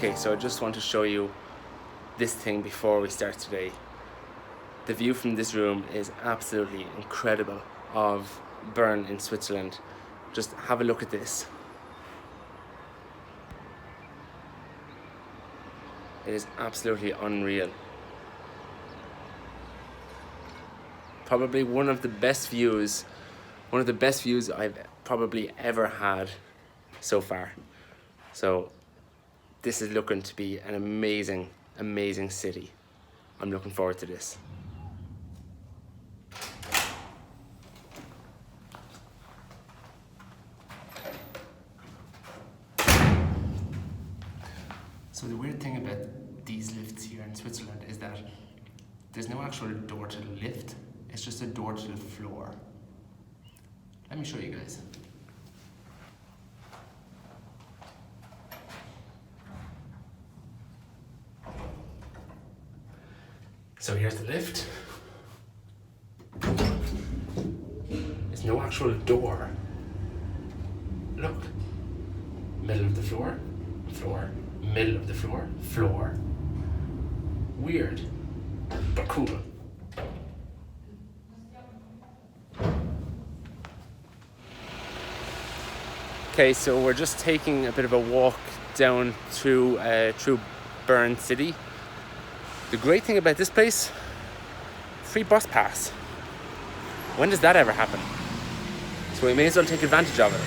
Okay, so I just want to show you this thing before we start today. The view from this room is absolutely incredible of Bern in Switzerland. Just have a look at this. It is absolutely unreal. Probably one of the best views I've probably ever had so far. So this is looking to be an amazing, amazing city. I'm looking forward to this. So the weird thing about these lifts here in Switzerland is that there's no actual door to the lift, it's just a door to the floor. Let me show you guys. So here's the lift. There's no actual door. Look, middle of the floor, floor, middle of the floor, floor. Weird, but cool. Okay, so we're just taking a bit of a walk down through Bern city. The great thing about this place, free bus pass. When does that ever happen? So we may as well take advantage of it.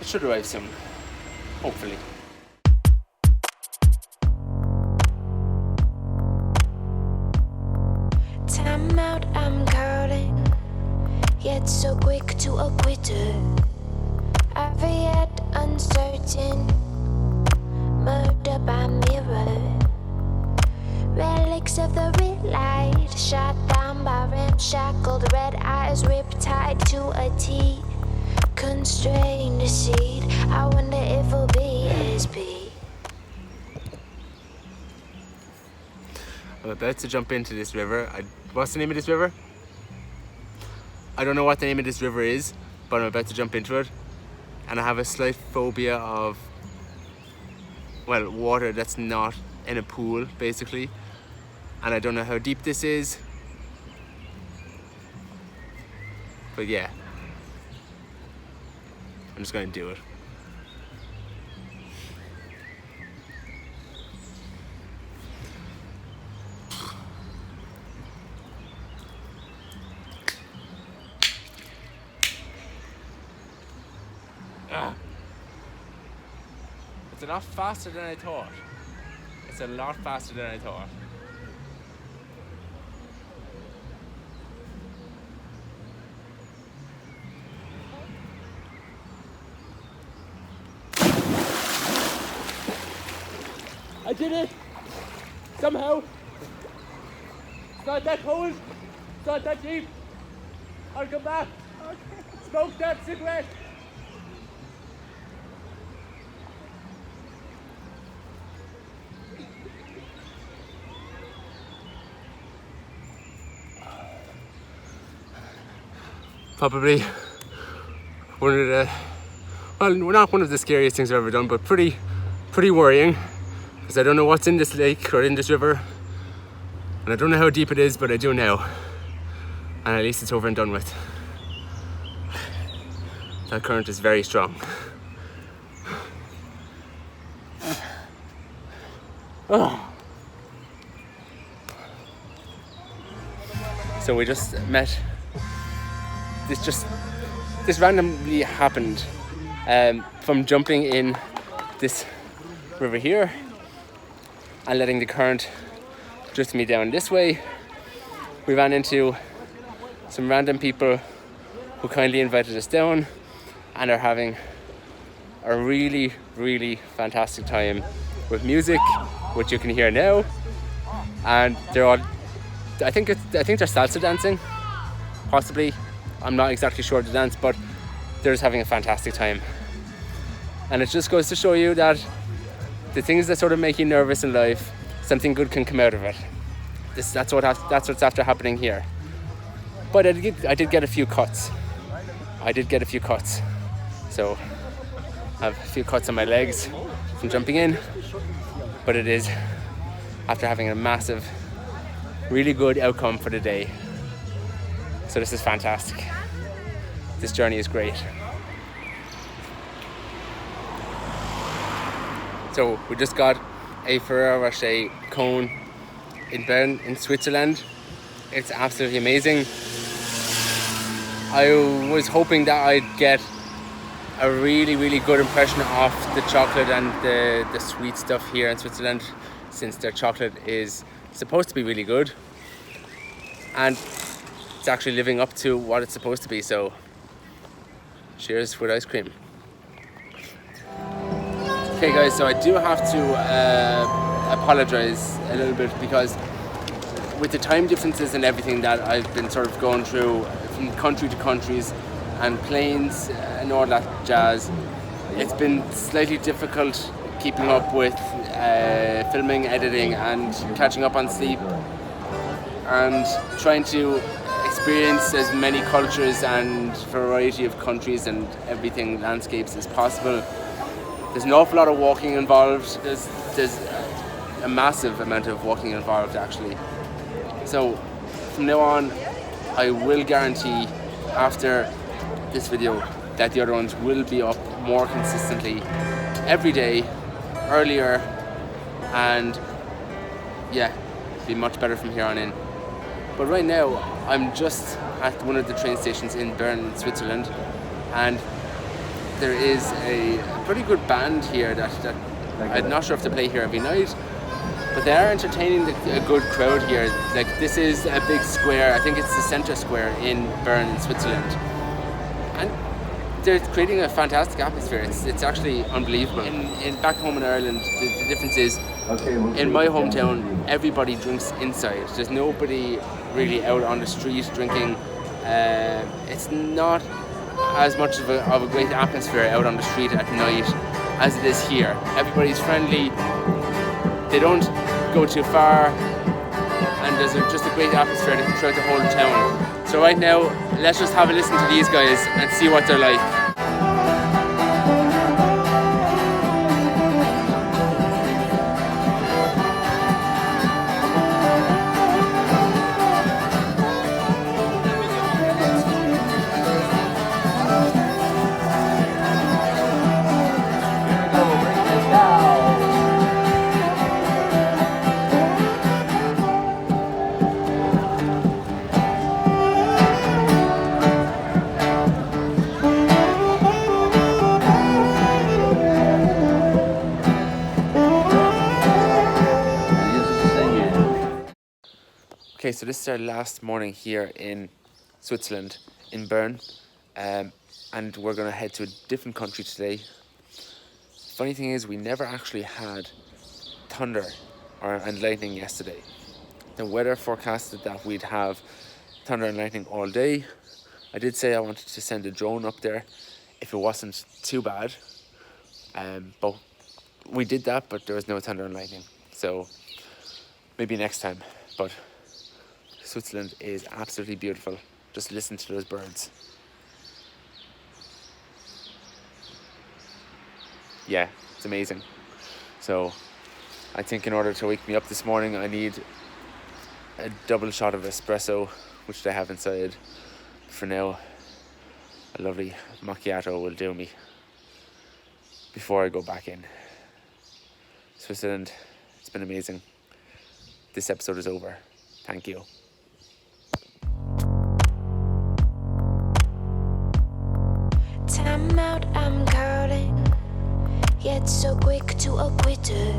It should arrive soon, hopefully. Time out, I'm calling, yet so quick to a quitter. I've yet uncertain, murder by mirror. Relics of the red light, shot down by ramshackled red eyes, riptide to a T. Constrained to seed, I wonder if it'll be SP. I'm about to jump into this river. What's the name of this river? I don't know what the name of this river is, but I'm about to jump into it. And I have a slight phobia of, well, water that's not in a pool, basically. And I don't know how deep this is. But yeah, I'm just gonna do it. It's a lot faster than I thought. It's a lot faster than I thought. I did it! Somehow! It's not that cold! It's not that deep! I'll come back! Okay. Smoke that cigarette! Probably one of the, well, not one of the scariest things I've ever done, but pretty worrying, because I don't know what's in this lake or in this river, and I don't know how deep it is, but I do now, and at least it's over and done with. That current is very strong. Oh. So we just met. This randomly happened from jumping in this river here and letting the current drift me down this way. We ran into some random people who kindly invited us down and are having a really, really fantastic time with music, which you can hear now. And they're all, I think they're salsa dancing, possibly. I'm not exactly sure of the dance, but they're just having a fantastic time. And it just goes to show you that the things that sort of make you nervous in life, something good can come out of it. That's what's after happening here. But I did get a few cuts. So I have a few cuts on my legs from jumping in, but it is after having a massive, really good outcome for the day. So this is fantastic. This journey is great. So we just got a Ferrero Rocher cone in Bern in Switzerland. It's absolutely amazing. I was hoping that I'd get a really, really good impression of the chocolate and the sweet stuff here in Switzerland, since their chocolate is supposed to be really good. And it's actually living up to what it's supposed to be, so cheers with ice cream. Okay guys, so I do have to apologize a little bit, because with the time differences and everything that I've been sort of going through from country to countries and planes and all that jazz, it's been slightly difficult keeping up with filming, editing and catching up on sleep and trying to experience as many cultures and variety of countries and everything, landscapes as possible. There's an awful lot of walking involved. There's a massive amount of walking involved actually. So from now on, I will guarantee after this video that the other ones will be up more consistently every day, earlier, and yeah, be much better from here on in. But right now, I'm just at one of the train stations in Bern, Switzerland, and there is a pretty good band here that I'm not sure if they play here every night, but they are entertaining a good crowd here. Like, this is a big square, I think it's the center square in Bern in Switzerland, and they're creating a fantastic atmosphere. It's actually unbelievable. In back home in Ireland, the difference is, in my hometown, everybody drinks inside. There's nobody really out on the street drinking. It's not as much of a great atmosphere out on the street at night as it is here. Everybody's friendly, they don't go too far, and there's just a great atmosphere throughout the whole town. So right now, let's just have a listen to these guys and see what they're like. Okay, so this is our last morning here in Switzerland, in Bern, and we're going to head to a different country today. Funny thing is, we never actually had thunder and lightning yesterday. The weather forecasted that we'd have thunder and lightning all day. I did say I wanted to send a drone up there if it wasn't too bad, but we did that, but there was no thunder and lightning, so maybe next time. But Switzerland is absolutely beautiful. Just listen to those birds. Yeah, it's amazing. So I think in order to wake me up this morning, I need a double shot of espresso, which they have inside. For now, a lovely macchiato will do me before I go back in. Switzerland, it's been amazing. This episode is over. Thank you. Time out, I'm calling, yet so quick to a quitter.